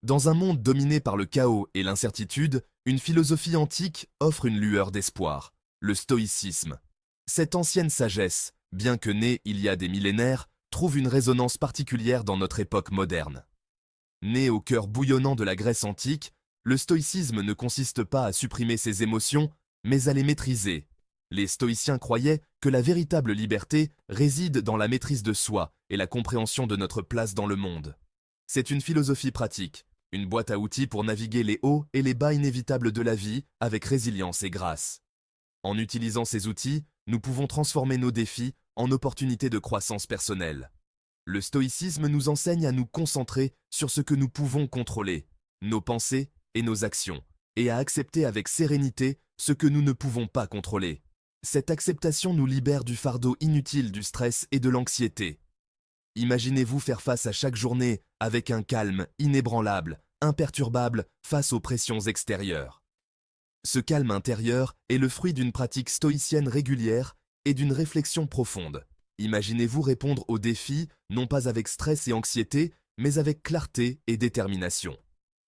Dans un monde dominé par le chaos et l'incertitude, une philosophie antique offre une lueur d'espoir, le stoïcisme. Cette ancienne sagesse, bien que née il y a des millénaires, trouve une résonance particulière dans notre époque moderne. Né au cœur bouillonnant de la Grèce antique, le stoïcisme ne consiste pas à supprimer ses émotions, mais à les maîtriser. Les stoïciens croyaient que la véritable liberté réside dans la maîtrise de soi et la compréhension de notre place dans le monde. C'est une philosophie pratique, une boîte à outils pour naviguer les hauts et les bas inévitables de la vie avec résilience et grâce. En utilisant ces outils, nous pouvons transformer nos défis en opportunités de croissance personnelle. Le stoïcisme nous enseigne à nous concentrer sur ce que nous pouvons contrôler, nos pensées et nos actions, et à accepter avec sérénité ce que nous ne pouvons pas contrôler. Cette acceptation nous libère du fardeau inutile du stress et de l'anxiété. Imaginez-vous faire face à chaque journée avec un calme inébranlable, imperturbable face aux pressions extérieures. Ce calme intérieur est le fruit d'une pratique stoïcienne régulière et d'une réflexion profonde. Imaginez-vous répondre aux défis, non pas avec stress et anxiété, mais avec clarté et détermination.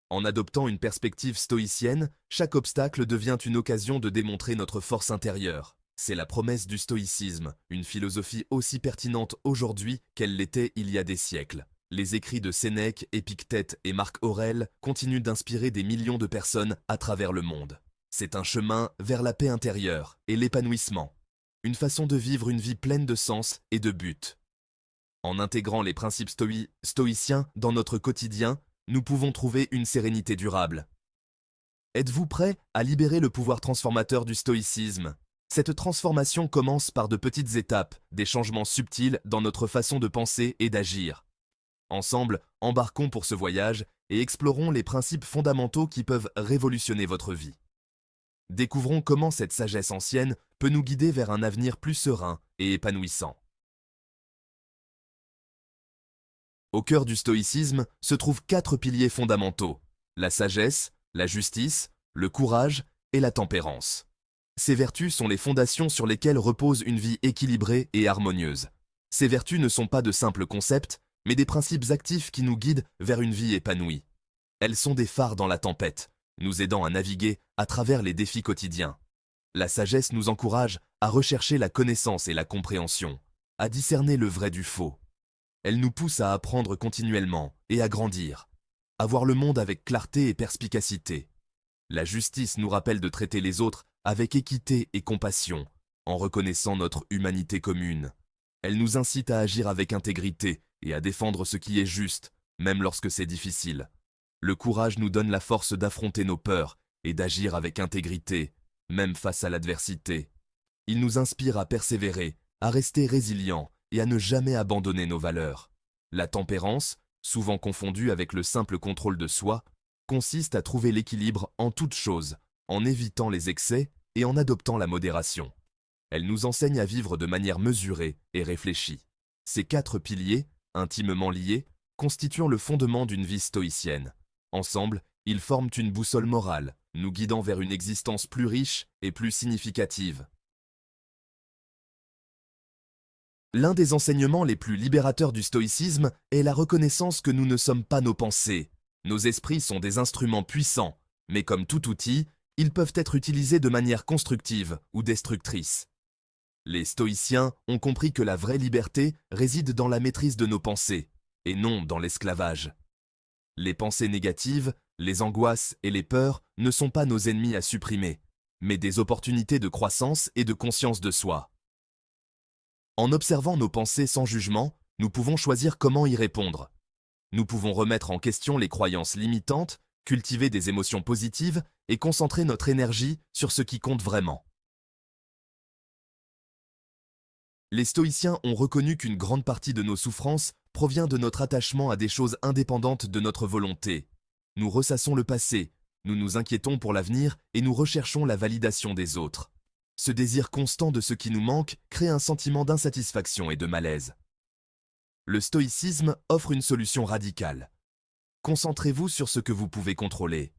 En adoptant une perspective stoïcienne, chaque obstacle devient une occasion de démontrer notre force intérieure. C'est la promesse du stoïcisme, une philosophie aussi pertinente aujourd'hui qu'elle l'était il y a des siècles. Les écrits de Sénèque, Épictète et Marc Aurèle continuent d'inspirer des millions de personnes à travers le monde. C'est un chemin vers la paix intérieure et l'épanouissement, une façon de vivre une vie pleine de sens et de but. En intégrant les principes stoïciens dans notre quotidien, nous pouvons trouver une sérénité durable. Êtes-vous prêt à libérer le pouvoir transformateur du stoïcisme ? Cette transformation commence par de petites étapes, des changements subtils dans notre façon de penser et d'agir. Ensemble, embarquons pour ce voyage et explorons les principes fondamentaux qui peuvent révolutionner votre vie. Découvrons comment cette sagesse ancienne peut nous guider vers un avenir plus serein et épanouissant. Au cœur du stoïcisme se trouvent 4 piliers fondamentaux: la sagesse, la justice, le courage et la tempérance. Ces vertus sont les fondations sur lesquelles repose une vie équilibrée et harmonieuse. Ces vertus ne sont pas de simples concepts, mais des principes actifs qui nous guident vers une vie épanouie. Elles sont des phares dans la tempête, nous aidant à naviguer à travers les défis quotidiens. La sagesse nous encourage à rechercher la connaissance et la compréhension, à discerner le vrai du faux. Elle nous pousse à apprendre continuellement et à grandir, à voir le monde avec clarté et perspicacité. La justice nous rappelle de traiter les autres avec équité et compassion, en reconnaissant notre humanité commune. Elle nous incite à agir avec intégrité et à défendre ce qui est juste, même lorsque c'est difficile. Le courage nous donne la force d'affronter nos peurs et d'agir avec intégrité, même face à l'adversité. Il nous inspire à persévérer, à rester résilients et à ne jamais abandonner nos valeurs. La tempérance, souvent confondue avec le simple contrôle de soi, consiste à trouver l'équilibre en toutes choses, en évitant les excès et en adoptant la modération. Elle nous enseigne à vivre de manière mesurée et réfléchie. Ces 4 piliers, intimement liés, constituent le fondement d'une vie stoïcienne. Ensemble, ils forment une boussole morale, nous guidant vers une existence plus riche et plus significative. L'un des enseignements les plus libérateurs du stoïcisme est la reconnaissance que nous ne sommes pas nos pensées. Nos esprits sont des instruments puissants, mais comme tout outil, ils peuvent être utilisés de manière constructive ou destructrice. Les stoïciens ont compris que la vraie liberté réside dans la maîtrise de nos pensées, et non dans l'esclavage. Les pensées négatives, les angoisses et les peurs ne sont pas nos ennemis à supprimer, mais des opportunités de croissance et de conscience de soi. En observant nos pensées sans jugement, nous pouvons choisir comment y répondre. Nous pouvons remettre en question les croyances limitantes, cultiver des émotions positives et concentrer notre énergie sur ce qui compte vraiment. Les stoïciens ont reconnu qu'une grande partie de nos souffrances provient de notre attachement à des choses indépendantes de notre volonté. Nous ressassons le passé, nous nous inquiétons pour l'avenir et nous recherchons la validation des autres. Ce désir constant de ce qui nous manque crée un sentiment d'insatisfaction et de malaise. Le stoïcisme offre une solution radicale. Concentrez-vous sur ce que vous pouvez contrôler.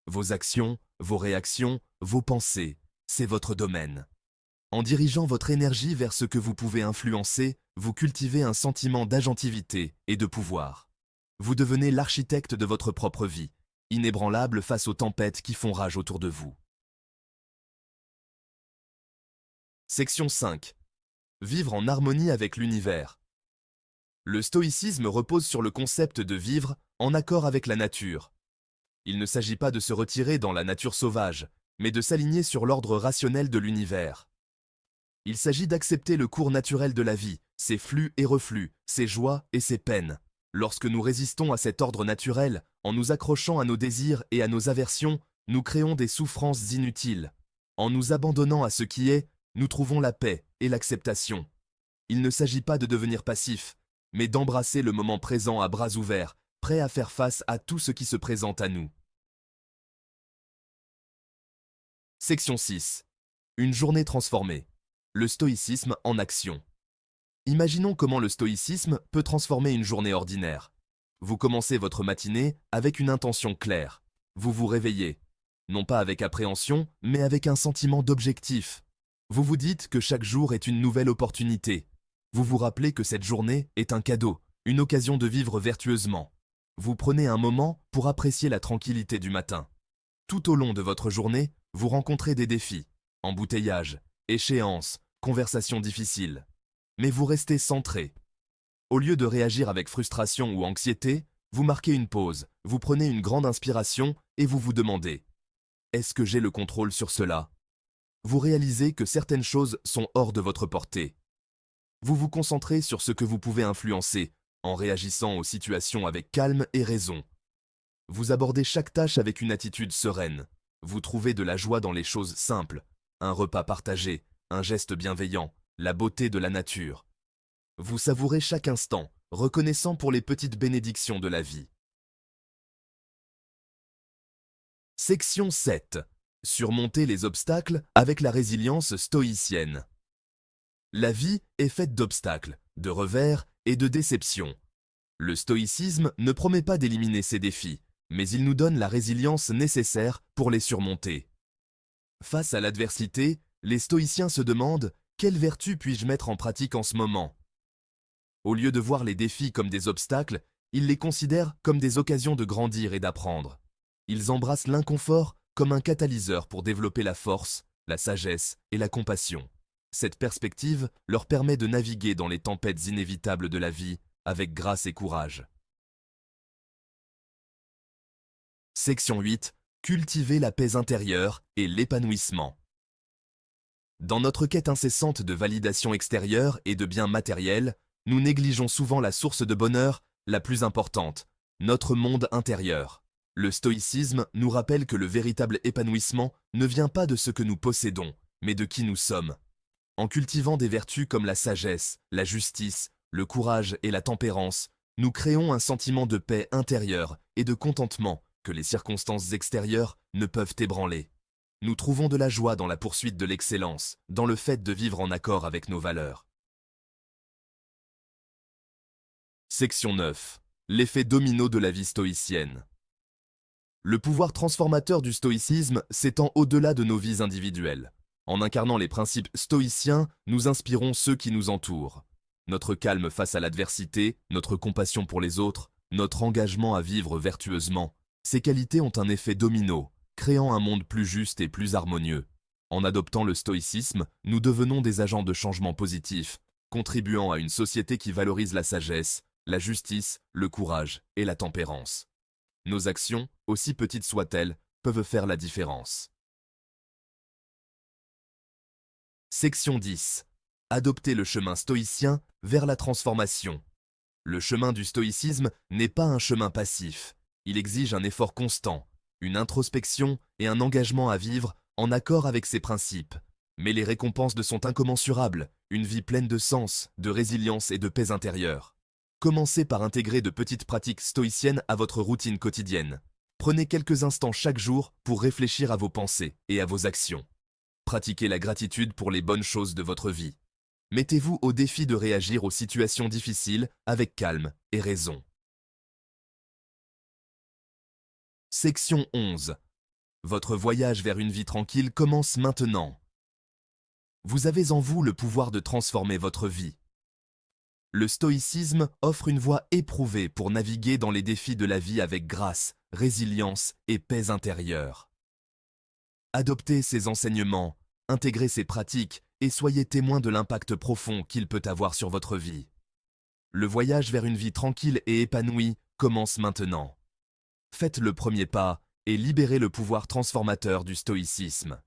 Vos actions, vos réactions, vos pensées, c'est votre domaine. En dirigeant votre énergie vers ce que vous pouvez influencer, vous cultivez un sentiment d'agentivité et de pouvoir. Vous devenez l'architecte de votre propre vie, inébranlable face aux tempêtes qui font rage autour de vous. Section 5. Vivre en harmonie avec l'univers. Le stoïcisme repose sur le concept de vivre en accord avec la nature. Il ne s'agit pas de se retirer dans la nature sauvage, mais de s'aligner sur l'ordre rationnel de l'univers. Il s'agit d'accepter le cours naturel de la vie, ses flux et reflux, ses joies et ses peines. Lorsque nous résistons à cet ordre naturel, en nous accrochant à nos désirs et à nos aversions, nous créons des souffrances inutiles. En nous abandonnant à ce qui est, nous trouvons la paix et l'acceptation. Il ne s'agit pas de devenir passif, mais d'embrasser le moment présent à bras ouverts, prêt à faire face à tout ce qui se présente à nous. Section 6. Une journée transformée. Le stoïcisme en action. Imaginons comment le stoïcisme peut transformer une journée ordinaire. Vous commencez votre matinée avec une intention claire. Vous vous réveillez, non pas avec appréhension, mais avec un sentiment d'objectif. Vous vous dites que chaque jour est une nouvelle opportunité. Vous vous rappelez que cette journée est un cadeau, une occasion de vivre vertueusement. Vous prenez un moment pour apprécier la tranquillité du matin. Tout au long de votre journée, vous rencontrez des défis, embouteillages, échéances, conversations difficiles. Mais vous restez centré. Au lieu de réagir avec frustration ou anxiété, vous marquez une pause, vous prenez une grande inspiration et vous vous demandez « Est-ce que j'ai le contrôle sur cela ?» Vous réalisez que certaines choses sont hors de votre portée. Vous vous concentrez sur ce que vous pouvez influencer, en réagissant aux situations avec calme et raison. Vous abordez chaque tâche avec une attitude sereine. Vous trouvez de la joie dans les choses simples, un repas partagé, un geste bienveillant, la beauté de la nature. Vous savourez chaque instant, reconnaissant pour les petites bénédictions de la vie. Section 7. Surmonter les obstacles avec la résilience stoïcienne. La vie est faite d'obstacles, de revers et de déceptions. Le stoïcisme ne promet pas d'éliminer ces défis, mais il nous donne la résilience nécessaire pour les surmonter. Face à l'adversité, les stoïciens se demandent « Quelle vertu puis-je mettre en pratique en ce moment ?» Au lieu de voir les défis comme des obstacles, ils les considèrent comme des occasions de grandir et d'apprendre. Ils embrassent l'inconfort comme un catalyseur pour développer la force, la sagesse et la compassion. Cette perspective leur permet de naviguer dans les tempêtes inévitables de la vie avec grâce et courage. Section 8. Cultiver la paix intérieure et l'épanouissement. Dans notre quête incessante de validation extérieure et de biens matériels, nous négligeons souvent la source de bonheur la plus importante, notre monde intérieur. Le stoïcisme nous rappelle que le véritable épanouissement ne vient pas de ce que nous possédons, mais de qui nous sommes. En cultivant des vertus comme la sagesse, la justice, le courage et la tempérance, nous créons un sentiment de paix intérieure et de contentement que les circonstances extérieures ne peuvent ébranler. Nous trouvons de la joie dans la poursuite de l'excellence, dans le fait de vivre en accord avec nos valeurs. Section 9. L'effet domino de la vie stoïcienne. Le pouvoir transformateur du stoïcisme s'étend au-delà de nos vies individuelles. En incarnant les principes stoïciens, nous inspirons ceux qui nous entourent. Notre calme face à l'adversité, notre compassion pour les autres, notre engagement à vivre vertueusement, ces qualités ont un effet domino, créant un monde plus juste et plus harmonieux. En adoptant le stoïcisme, nous devenons des agents de changement positif, contribuant à une société qui valorise la sagesse, la justice, le courage et la tempérance. Nos actions, aussi petites soient-elles, peuvent faire la différence. Section 10. Adopter le chemin stoïcien vers la transformation. Le chemin du stoïcisme n'est pas un chemin passif. Il exige un effort constant, une introspection et un engagement à vivre en accord avec ses principes. Mais les récompenses de sont incommensurables, une vie pleine de sens, de résilience et de paix intérieure. Commencez par intégrer de petites pratiques stoïciennes à votre routine quotidienne. Prenez quelques instants chaque jour pour réfléchir à vos pensées et à vos actions. Pratiquez la gratitude pour les bonnes choses de votre vie. Mettez-vous au défi de réagir aux situations difficiles avec calme et raison. Section 11. Votre voyage vers une vie tranquille commence maintenant. Vous avez en vous le pouvoir de transformer votre vie. Le stoïcisme offre une voie éprouvée pour naviguer dans les défis de la vie avec grâce, résilience et paix intérieure. Adoptez ces enseignements, intégrez ces pratiques et soyez témoin de l'impact profond qu'il peut avoir sur votre vie. Le voyage vers une vie tranquille et épanouie commence maintenant. Faites le premier pas et libérez le pouvoir transformateur du stoïcisme.